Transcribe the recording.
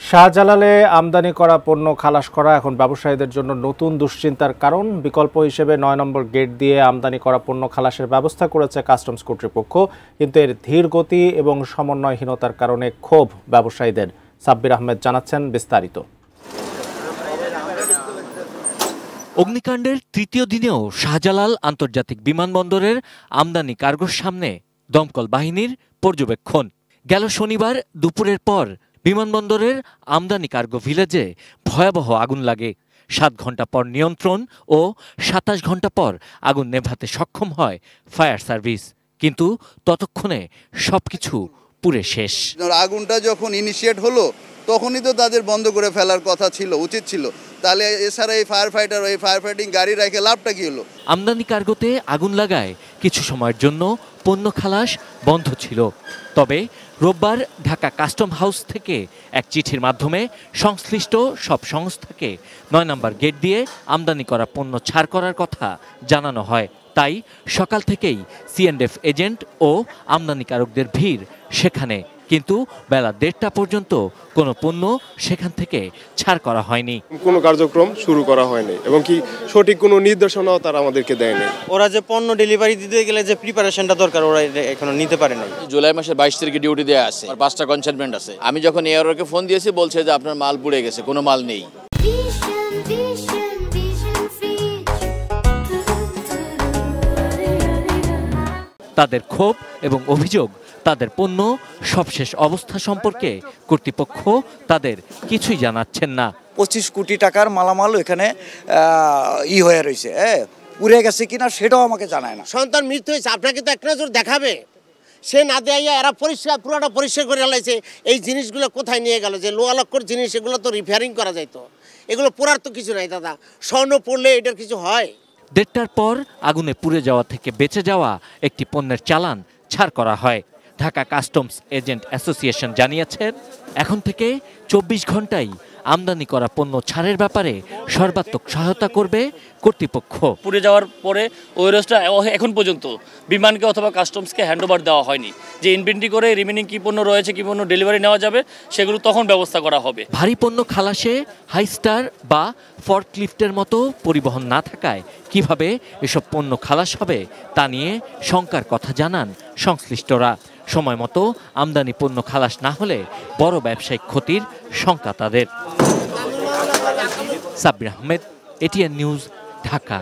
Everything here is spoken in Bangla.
শাহজালালে আমদানি করা পণ্য খালাস করা এখন ব্যবসায়ীদের জন্য নতুন দুশ্চিন্তার কারণ। বিকল্প হিসেবে ৯ নম্বর গেট দিয়ে আমদানি করা পণ্য খালাসের ব্যবস্থা করেছে কাস্টমস কর্তৃপক্ষ, কিন্তু এর ধীর গতি এবং সমন্বয়হীনতার কারণে ক্ষোভ ব্যবসায়ীদের। সাব্বির আহমেদ জানাচ্ছেন বিস্তারিত। অগ্নিকাণ্ডের তৃতীয় দিনেও শাহজালাল আন্তর্জাতিক বিমানবন্দরের আমদানি কার্গোর সামনে দমকল বাহিনীর পর্যবেক্ষণ। গেল শনিবার দুপুরের পর বিমানবন্দরের আমদানি কার্গো ভিলেজে ভয়াবহ আগুন লাগে। ৭ ঘন্টা পর নিয়ন্ত্রণ ও ২৭ ঘন্টা পর আগুন নেভাতে সক্ষম হয় ফায়ার সার্ভিস, কিন্তু ততক্ষণে সবকিছু পুড়ে শেষ। আগুনটা যখন ইনিশিয়েট হলো তখনই তো তাদের বন্ধ করে ফেলার কথা ছিল, উচিত ছিল। তাহলে এছাড়া এই ফায়ার ফাইটিং গাড়ি রেখে লাভটা কি হলো? আমদানি কার্গোতে আগুন লাগায় কিছু সময়ের জন্য পণ্য খালাস বন্ধ ছিল। তবে রোববার ঢাকা কাস্টম হাউস থেকে এক চিঠির মাধ্যমে সংশ্লিষ্ট সব সংস্থাকে ৯ নম্বর গেট দিয়ে আমদানি করা পণ্য ছাড় করার কথা জানানো হয়। তাই সকাল থেকেই সিএনএফ এজেন্ট ও আমদানিকারকদের ভিড় সেখানে, কিন্তু বেলা ১:৩০ পর্যন্ত কোনো পণ্য সেখান থেকে ছাড় করা হয়নি। কোনো কার্যক্রম শুরু করা হয়নি এবং কি সঠিক কোনো নির্দেশনাও তারা আমাদেরকে দেয়নি। ওরা যে পণ্য ডেলিভারি দিতে গেলে যে প্রিপারেশনটা দরকার ওরা এখনো নিতে পারে না। জুলাই মাসের ২২ তারিখে ডিউটি দেওয়া আছে, 5টা কনসাইনমেন্ট আছে। আমি যখন এয়ারওয়ার্কে ফোন দিয়েছি বলছে যে আপনার মাল পুড়ে গেছে, কোনো মাল নেই। তাদের ক্ষোভ এবং অভিযোগ, তাদের পণ্য সবশেষ অবস্থা সম্পর্কে কর্তৃপক্ষ তাদের কিছুই জানাচ্ছেন না। ২৫ কোটি টাকার মালামাল এখানে হয়ে রয়েছে, পুড়ে গেছে কিনা সেটাও আমাকে জানায় না। সন্তান মৃত্যু হয়েছে, আপনাকে তো এক নজর দেখাবে। সে না দেয়া এরা পুরোটা পরিষ্কার করে ফেলাইছে। এই জিনিসগুলো কোথায় নিয়ে গেল? যে লোহা লক্কর জিনিস, এগুলো তো রিপেয়ারিং করা যাইতো, এগুলো পোড়ার তো কিছু নাই দাদা। স্বর্ণ পড়লে এটার কিছু হয়? ১:৩০টার পর আগুনে পুড়ে যাওয়া থেকে বেঁচে যাওয়া একটি পণ্যের চালান ছাড় করা হয়। ঢাকা কাস্টমস এজেন্ট অ্যাসোসিয়েশন জানিয়েছেন, এখন থেকে ২৪ ঘন্টায় আমদানি করা পণ্য ছাড়ের ব্যাপারে সর্বাত্মক সহায়তা করবে কর্তৃপক্ষ। পুড়ে যাওয়ার পরে ওই রোজটা এখন পর্যন্ত বিমানকে অথবা কাস্টমসকে হ্যান্ডওভার দেওয়া হয়নি, যে ইনভেন্টরি করে রিমেনিং কি পণ্য রয়েছে, কি পণ্য ডেলিভারি নেওয়া যাবে সেগুলো তখন ব্যবস্থা করা হবে। ভারী পণ্য খালাসে হাইস্টার বা ফর্কলিফটের মতো পরিবহন না থাকায় কিভাবে এসব পণ্য খালাস হবে তা নিয়ে শঙ্কার কথা জানান সংশ্লিষ্টরা। সময় মতো আমদানি পণ্য খালাস না হলে বড় ব্যবসায়িক ক্ষতির শঙ্কা তাদের। Sabbir Ahmed, ATN news, Dhaka.